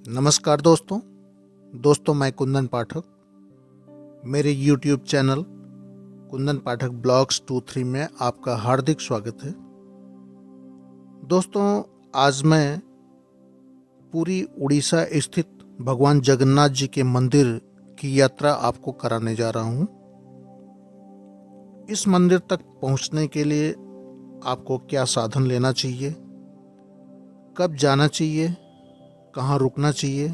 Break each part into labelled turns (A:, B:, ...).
A: नमस्कार दोस्तों मैं कुंदन पाठक। मेरे YouTube चैनल कुंदन पाठक ब्लॉग्स 23 में आपका हार्दिक स्वागत है। दोस्तों, आज मैं पूरी उड़ीसा स्थित भगवान जगन्नाथ जी के मंदिर की यात्रा आपको कराने जा रहा हूँ। इस मंदिर तक पहुँचने के लिए आपको क्या साधन लेना चाहिए, कब जाना चाहिए, कहाँ रुकना चाहिए,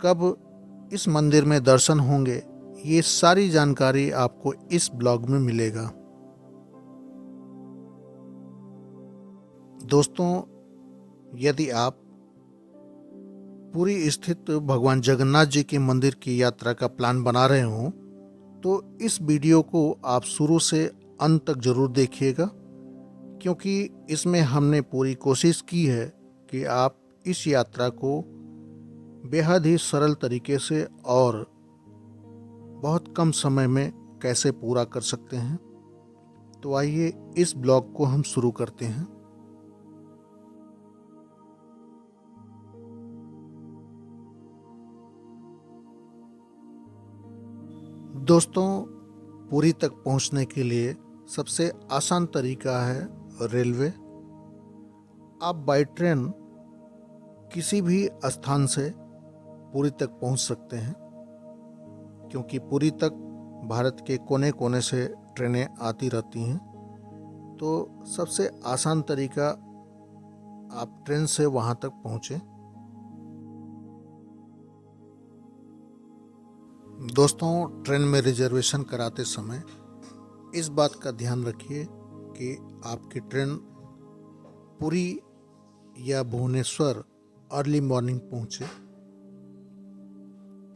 A: कब इस मंदिर में दर्शन होंगे, ये सारी जानकारी आपको इस ब्लॉग में मिलेगा। दोस्तों, यदि आप पुरी स्थित भगवान जगन्नाथ जी के मंदिर की यात्रा का प्लान बना रहे हो तो इस वीडियो को आप शुरू से अंत तक जरूर देखिएगा, क्योंकि इसमें हमने पूरी कोशिश की है कि आप इस यात्रा को बेहद ही सरल तरीके से और बहुत कम समय में कैसे पूरा कर सकते हैं। तो आइए इस ब्लॉग को हम शुरू करते हैं। दोस्तों, पुरी तक पहुंचने के लिए सबसे आसान तरीका है रेलवे। आप बाई ट्रेन किसी भी स्थान से पुरी तक पहुंच सकते हैं, क्योंकि पुरी तक भारत के कोने कोने से ट्रेनें आती रहती हैं। तो सबसे आसान तरीका आप ट्रेन से वहां तक पहुंचे। दोस्तों, ट्रेन में रिजर्वेशन कराते समय इस बात का ध्यान रखिए कि आपकी ट्रेन पुरी या भुवनेश्वर अर्ली मॉर्निंग पहुंचे,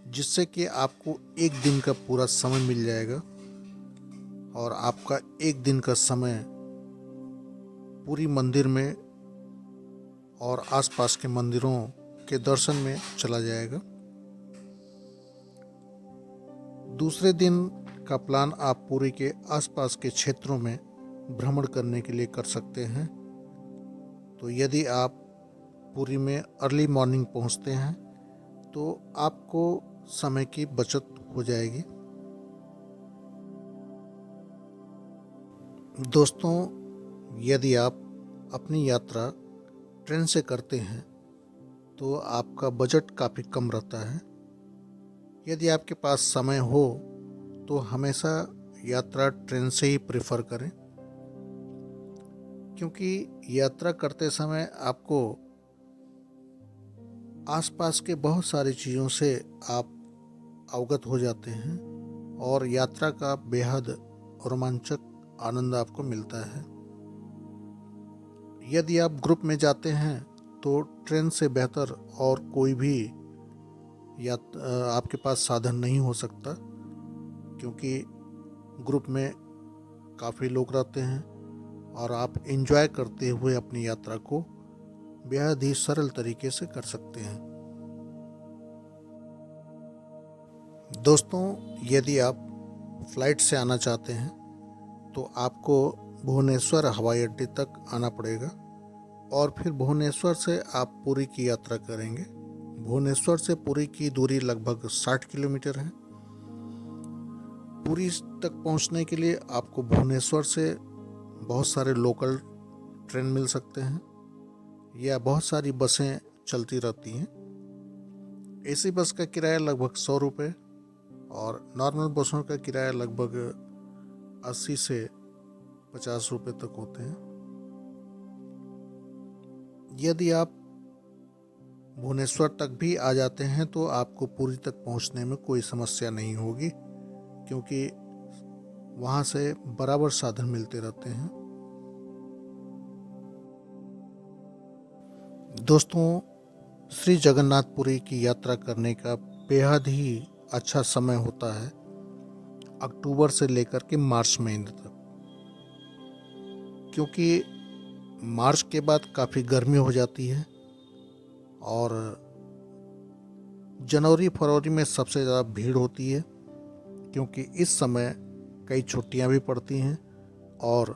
A: जिससे कि आपको एक दिन का पूरा समय मिल जाएगा और आपका एक दिन का समय पूरी मंदिर में और आसपास के मंदिरों के दर्शन में चला जाएगा। दूसरे दिन का प्लान आप पुरी के आसपास के क्षेत्रों में भ्रमण करने के लिए कर सकते हैं। तो यदि आप पुरी में अर्ली मॉर्निंग पहुंचते हैं तो आपको समय की बचत हो जाएगी। दोस्तों, यदि आप अपनी यात्रा ट्रेन से करते हैं तो आपका बजट काफ़ी कम रहता है। यदि आपके पास समय हो तो हमेशा यात्रा ट्रेन से ही प्रेफर करें, क्योंकि यात्रा करते समय आपको आसपास के बहुत सारी चीज़ों से आप अवगत हो जाते हैं और यात्रा का बेहद रोमांचक आनंद आपको मिलता है। यदि आप ग्रुप में जाते हैं तो ट्रेन से बेहतर और कोई भी आपके पास साधन नहीं हो सकता, क्योंकि ग्रुप में काफ़ी लोग रहते हैं और आप एंजॉय करते हुए अपनी यात्रा को बेहद ही सरल तरीके से कर सकते हैं। दोस्तों, यदि आप फ्लाइट से आना चाहते हैं तो आपको भुवनेश्वर हवाई अड्डे तक आना पड़ेगा और फिर भुवनेश्वर से आप पुरी की यात्रा करेंगे। भुवनेश्वर से पुरी की दूरी लगभग 60 किलोमीटर है। पुरी तक पहुंचने के लिए आपको भुवनेश्वर से बहुत सारे लोकल ट्रेन मिल सकते हैं या बहुत सारी बसें चलती रहती हैं। एसी बस का किराया लगभग 100 रुपये और नॉर्मल बसों का किराया लगभग 80 से 50 रुपये तक होते हैं। यदि आप भुवनेश्वर तक भी आ जाते हैं तो आपको पुरी तक पहुंचने में कोई समस्या नहीं होगी, क्योंकि वहां से बराबर साधन मिलते रहते हैं। दोस्तों, श्री जगन्नाथपुरी की यात्रा करने का बेहद ही अच्छा समय होता है अक्टूबर से लेकर के मार्च महीने तक, क्योंकि मार्च के बाद काफ़ी गर्मी हो जाती है और जनवरी फरवरी में सबसे ज़्यादा भीड़ होती है, क्योंकि इस समय कई छुट्टियां भी पड़ती हैं और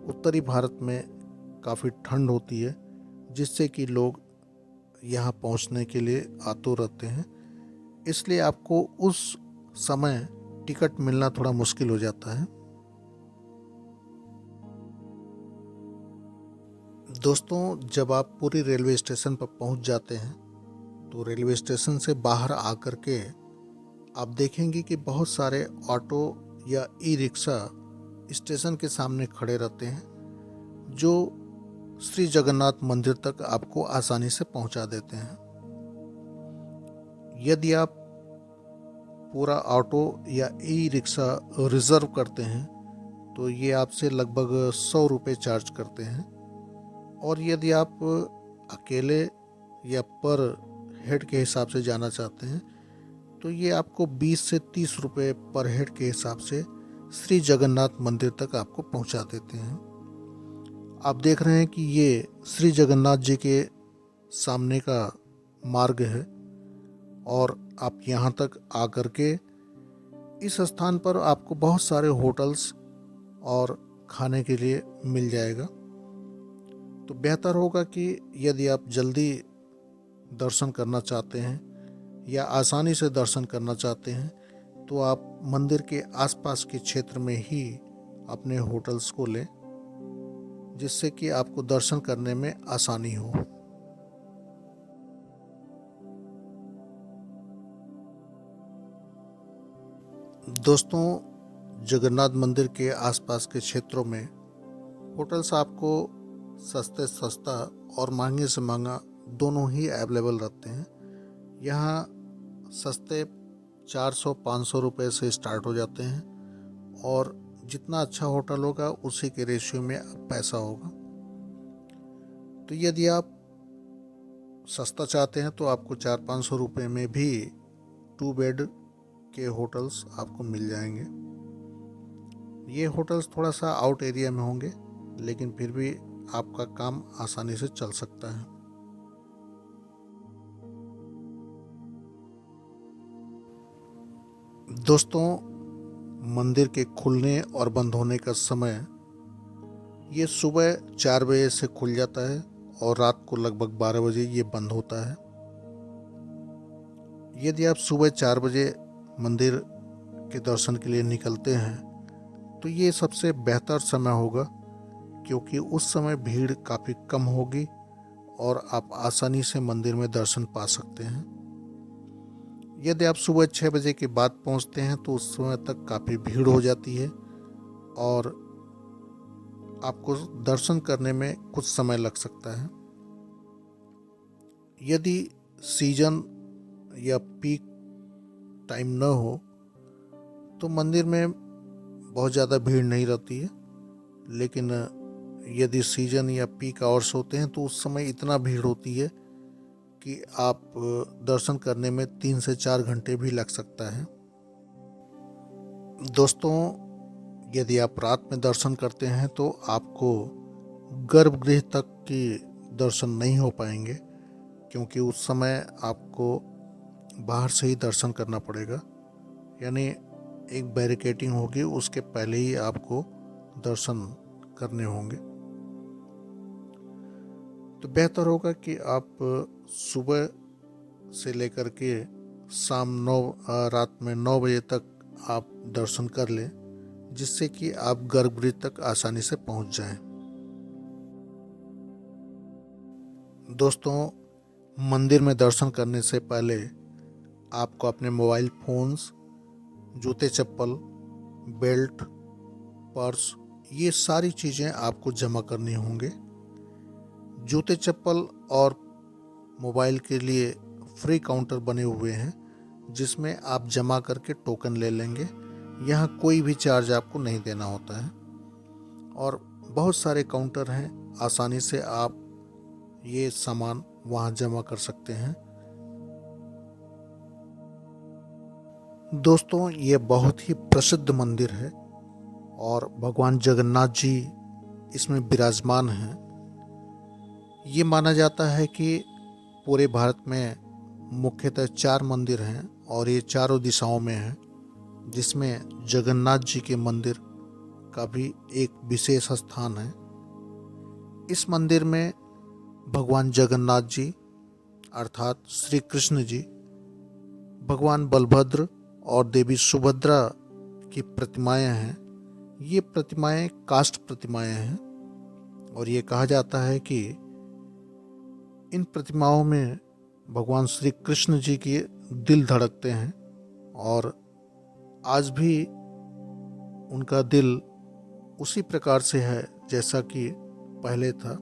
A: उत्तरी भारत में काफ़ी ठंड होती है, जिससे कि लोग यहाँ पहुँचने के लिए आतुर रहते हैं, इसलिए आपको उस समय टिकट मिलना थोड़ा मुश्किल हो जाता है। दोस्तों, जब आप पूरी रेलवे स्टेशन पर पहुंच जाते हैं तो रेलवे स्टेशन से बाहर आकर के आप देखेंगे कि बहुत सारे ऑटो या ई रिक्शा स्टेशन के सामने खड़े रहते हैं, जो श्री जगन्नाथ मंदिर तक आपको आसानी से पहुंचा देते हैं। यदि आप पूरा ऑटो या ई रिक्शा रिजर्व करते हैं तो ये आपसे लगभग 100 रुपये चार्ज करते हैं, और यदि आप अकेले या पर हेड के हिसाब से जाना चाहते हैं तो ये आपको 20 से 30 रुपये पर हेड के हिसाब से श्री जगन्नाथ मंदिर तक आपको पहुंचा देते हैं। आप देख रहे हैं कि ये श्री जगन्नाथ जी के सामने का मार्ग है, और आप यहाँ तक आकर के इस स्थान पर आपको बहुत सारे होटल्स और खाने के लिए मिल जाएगा। तो बेहतर होगा कि यदि आप जल्दी दर्शन करना चाहते हैं या आसानी से दर्शन करना चाहते हैं तो आप मंदिर के आसपास के क्षेत्र में ही अपने होटल्स को लें, जिससे कि आपको दर्शन करने में आसानी हो। दोस्तों, जगन्नाथ मंदिर के आसपास के क्षेत्रों में होटल्स आपको सस्ते सस्ता और महंगे से महंगा दोनों ही अवेलेबल रहते हैं। यहाँ सस्ते 400-500 रुपये से स्टार्ट हो जाते हैं, और जितना अच्छा होटल होगा उसी के रेशियो में पैसा होगा। तो यदि आप सस्ता चाहते हैं तो आपको 400-500 रुपये में भी 2 बेड के होटल्स आपको मिल जाएंगे। ये होटल्स थोड़ा सा आउट एरिया में होंगे, लेकिन फिर भी आपका काम आसानी से चल सकता है। दोस्तों, मंदिर के खुलने और बंद होने का समय ये सुबह 4 बजे से खुल जाता है और रात को लगभग 12 बजे ये बंद होता है। यदि आप सुबह 4 बजे मंदिर के दर्शन के लिए निकलते हैं तो ये सबसे बेहतर समय होगा, क्योंकि उस समय भीड़ काफ़ी कम होगी और आप आसानी से मंदिर में दर्शन पा सकते हैं। यदि आप सुबह 6 बजे के बाद पहुंचते हैं तो उस समय तक काफ़ी भीड़ हो जाती है और आपको दर्शन करने में कुछ समय लग सकता है। यदि सीजन या पीक टाइम न हो तो मंदिर में बहुत ज़्यादा भीड़ नहीं रहती है, लेकिन यदि सीजन या पीक आवर्स होते हैं तो उस समय इतना भीड़ होती है कि आप दर्शन करने में 3 से 4 घंटे भी लग सकता है। दोस्तों, यदि आप रात में दर्शन करते हैं तो आपको गर्भगृह तक की दर्शन नहीं हो पाएंगे, क्योंकि उस समय आपको बाहर से ही दर्शन करना पड़ेगा, यानी एक बैरिकेडिंग होगी, उसके पहले ही आपको दर्शन करने होंगे। तो बेहतर होगा कि आप सुबह से लेकर के रात में 9 बजे तक आप दर्शन कर लें, जिससे कि आप गर्भगृह तक आसानी से पहुंच जाएं। दोस्तों, मंदिर में दर्शन करने से पहले आपको अपने मोबाइल फोन्स, जूते चप्पल, बेल्ट, पर्स, ये सारी चीज़ें आपको जमा करनी होंगे। जूते चप्पल और मोबाइल के लिए फ्री काउंटर बने हुए हैं, जिसमें आप जमा करके टोकन ले लेंगे। यहाँ कोई भी चार्ज आपको नहीं देना होता है, और बहुत सारे काउंटर हैं, आसानी से आप ये सामान वहाँ जमा कर सकते हैं। दोस्तों, ये बहुत ही प्रसिद्ध मंदिर है और भगवान जगन्नाथ जी इसमें विराजमान हैं। ये माना जाता है कि पूरे भारत में मुख्यतः 4 मंदिर हैं और ये चारों दिशाओं में हैं, जिसमें जगन्नाथ जी के मंदिर का भी एक विशेष स्थान है। इस मंदिर में भगवान जगन्नाथ जी अर्थात श्री कृष्ण जी, भगवान बलभद्र और देवी सुभद्रा की प्रतिमाएं हैं। ये प्रतिमाएं काष्ठ प्रतिमाएं हैं और ये कहा जाता है कि इन प्रतिमाओं में भगवान श्री कृष्ण जी के दिल धड़कते हैं और आज भी उनका दिल उसी प्रकार से है जैसा कि पहले था।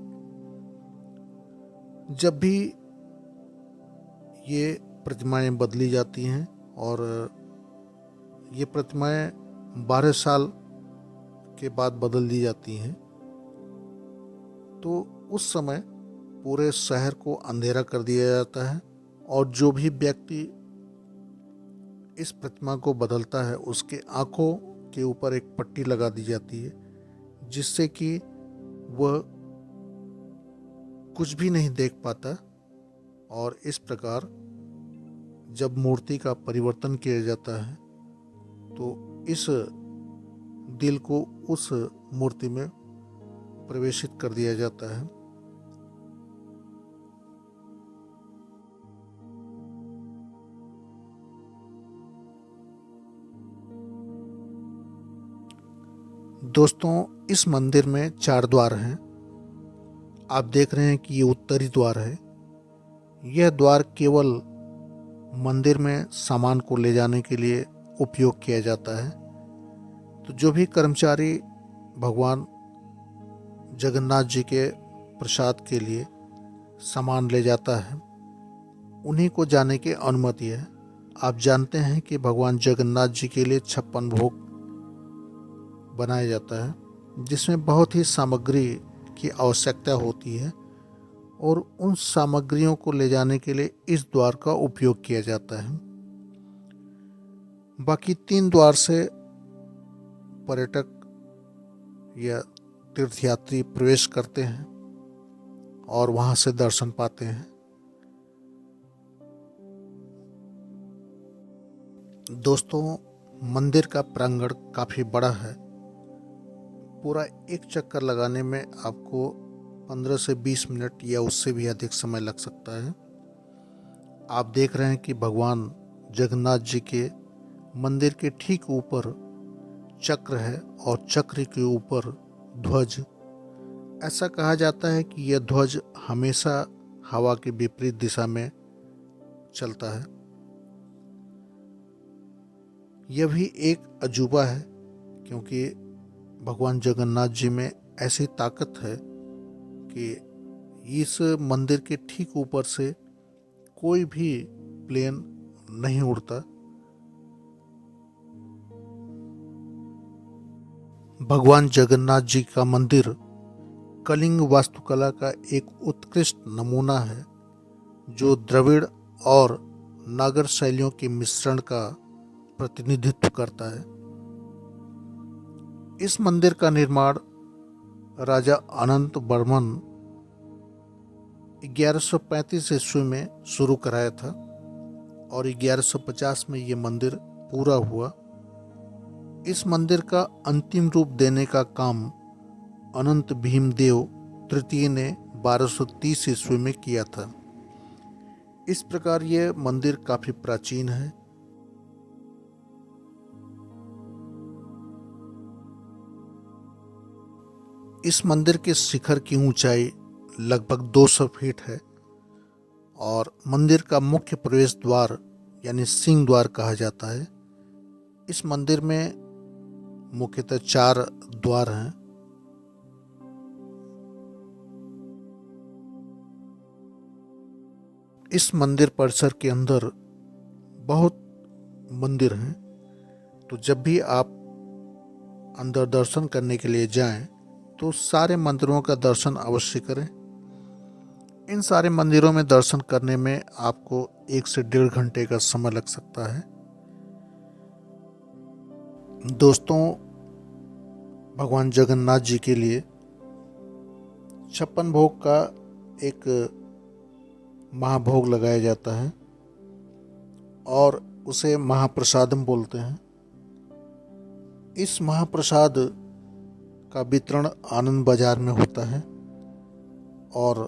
A: जब भी ये प्रतिमाएं बदली जाती हैं और ये प्रतिमाएं 12 साल के बाद बदल दी जाती हैं, तो उस समय पूरे शहर को अंधेरा कर दिया जाता है और जो भी व्यक्ति इस प्रतिमा को बदलता है उसके आंखों के ऊपर एक पट्टी लगा दी जाती है, जिससे कि वह कुछ भी नहीं देख पाता। और इस प्रकार जब मूर्ति का परिवर्तन किया जाता है तो इस दिल को उस मूर्ति में प्रवेशित कर दिया जाता है। दोस्तों, इस मंदिर में 4 द्वार हैं। आप देख रहे हैं कि ये उत्तरी द्वार है। यह द्वार केवल मंदिर में सामान को ले जाने के लिए उपयोग किया जाता है। तो जो भी कर्मचारी भगवान जगन्नाथ जी के प्रसाद के लिए सामान ले जाता है, उन्हीं को जाने की अनुमति है। आप जानते हैं कि भगवान जगन्नाथ जी के लिए 56 भोग बनाया जाता है, जिसमें बहुत ही सामग्री की आवश्यकता होती है और उन सामग्रियों को ले जाने के लिए इस द्वार का उपयोग किया जाता है। बाकी 3 द्वार से पर्यटक या तीर्थयात्री प्रवेश करते हैं और वहां से दर्शन पाते हैं। दोस्तों, मंदिर का प्रांगण काफी बड़ा है। पूरा एक चक्कर लगाने में आपको 15 से 20 मिनट या उससे भी अधिक समय लग सकता है। आप देख रहे हैं कि भगवान जगन्नाथ जी के मंदिर के ठीक ऊपर चक्र है और चक्र के ऊपर ध्वज। ऐसा कहा जाता है कि यह ध्वज हमेशा हवा के विपरीत दिशा में चलता है। यह भी एक अजूबा है, क्योंकि भगवान जगन्नाथ जी में ऐसी ताकत है कि इस मंदिर के ठीक ऊपर से कोई भी प्लेन नहीं उड़ता। भगवान जगन्नाथ जी का मंदिर कलिंग वास्तुकला का एक उत्कृष्ट नमूना है, जो द्रविड़ और नागर शैलियों के मिश्रण का प्रतिनिधित्व करता है। इस मंदिर का निर्माण राजा अनंत वर्मन 1135 ईस्वी में शुरू कराया था और 1150 में ये मंदिर पूरा हुआ। इस मंदिर का अंतिम रूप देने का काम अनंत भीमदेव तृतीय ने 1230 ईस्वी में किया था। इस प्रकार ये मंदिर काफी प्राचीन है। इस मंदिर के शिखर की ऊंचाई लगभग 200 फीट है और मंदिर का मुख्य प्रवेश द्वार यानी सिंह द्वार कहा जाता है। इस मंदिर में मुख्यतः 4 द्वार हैं। इस मंदिर परिसर के अंदर बहुत मंदिर हैं, तो जब भी आप अंदर दर्शन करने के लिए जाएं तो सारे मंदिरों का दर्शन अवश्य करें। इन सारे मंदिरों में दर्शन करने में आपको 1 से 1.5 घंटे का समय लग सकता है। दोस्तों, भगवान जगन्नाथ जी के लिए 56 भोग का एक महाभोग लगाया जाता है और उसे महाप्रसादम बोलते हैं। इस महाप्रसाद का वितरण आनंद बाजार में होता है और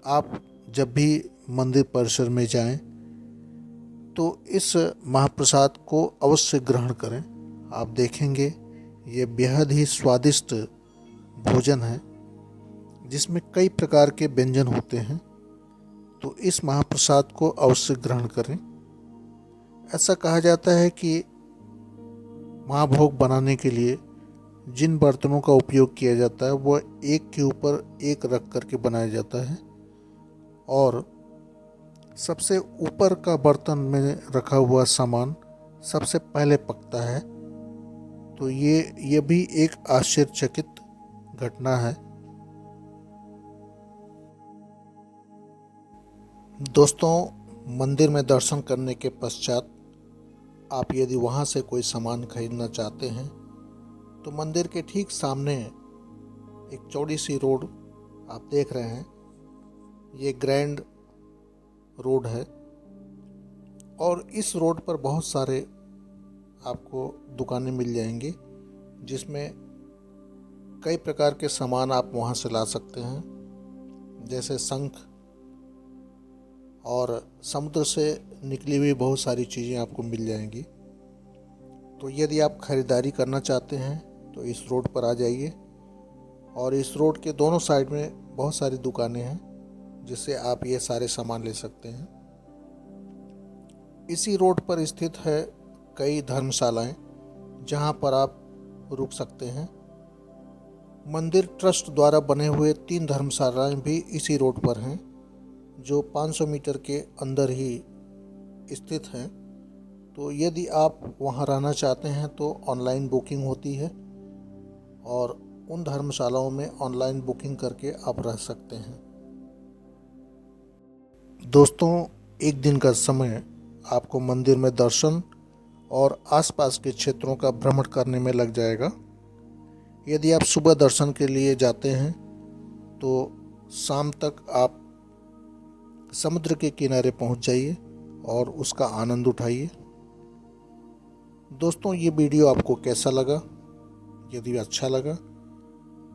A: आप जब भी मंदिर परिसर में जाएं तो इस महाप्रसाद को अवश्य ग्रहण करें। आप देखेंगे ये बेहद ही स्वादिष्ट भोजन है जिसमें कई प्रकार के व्यंजन होते हैं। तो इस महाप्रसाद को अवश्य ग्रहण करें। ऐसा कहा जाता है कि महाभोग बनाने के लिए जिन बर्तनों का उपयोग किया जाता है वह एक के ऊपर एक रख करके बनाया जाता है और सबसे ऊपर का बर्तन में रखा हुआ सामान सबसे पहले पकता है। तो ये भी एक आश्चर्यचकित घटना है। दोस्तों, मंदिर में दर्शन करने के पश्चात आप यदि वहाँ से कोई सामान खरीदना चाहते हैं तो मंदिर के ठीक सामने एक चौड़ी सी रोड आप देख रहे हैं, ये ग्रैंड रोड है और इस रोड पर बहुत सारे आपको दुकानें मिल जाएंगी जिसमें कई प्रकार के सामान आप वहाँ से ला सकते हैं, जैसे शंख और समुद्र से निकली हुई बहुत सारी चीज़ें आपको मिल जाएंगी। तो यदि आप खरीदारी करना चाहते हैं तो इस रोड पर आ जाइए और इस रोड के दोनों साइड में बहुत सारी दुकानें हैं जिससे आप ये सारे सामान ले सकते हैं। इसी रोड पर स्थित है कई धर्मशालाएं जहां पर आप रुक सकते हैं। मंदिर ट्रस्ट द्वारा बने हुए 3 धर्मशालाएं भी इसी रोड पर हैं जो 500 मीटर के अंदर ही स्थित हैं। तो यदि आप वहां रहना चाहते हैं तो ऑनलाइन बुकिंग होती है और उन धर्मशालाओं में ऑनलाइन बुकिंग करके आप रह सकते हैं। दोस्तों, एक दिन का समय आपको मंदिर में दर्शन और आसपास के क्षेत्रों का भ्रमण करने में लग जाएगा। यदि आप सुबह दर्शन के लिए जाते हैं तो शाम तक आप समुद्र के किनारे पहुंच जाइए और उसका आनंद उठाइए। दोस्तों, ये वीडियो आपको कैसा लगा? यदि अच्छा लगा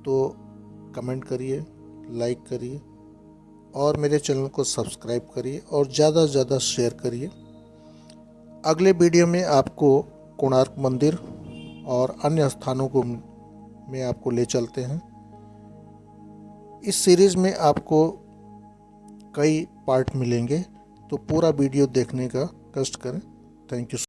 A: तो कमेंट करिए, लाइक करिए और मेरे चैनल को सब्सक्राइब करिए और ज़्यादा से ज़्यादा शेयर करिए। अगले वीडियो में आपको कोणार्क मंदिर और अन्य स्थानों को में आपको ले चलते हैं। इस सीरीज़ में आपको कई पार्ट मिलेंगे, तो पूरा वीडियो देखने का कष्ट करें। Thank you.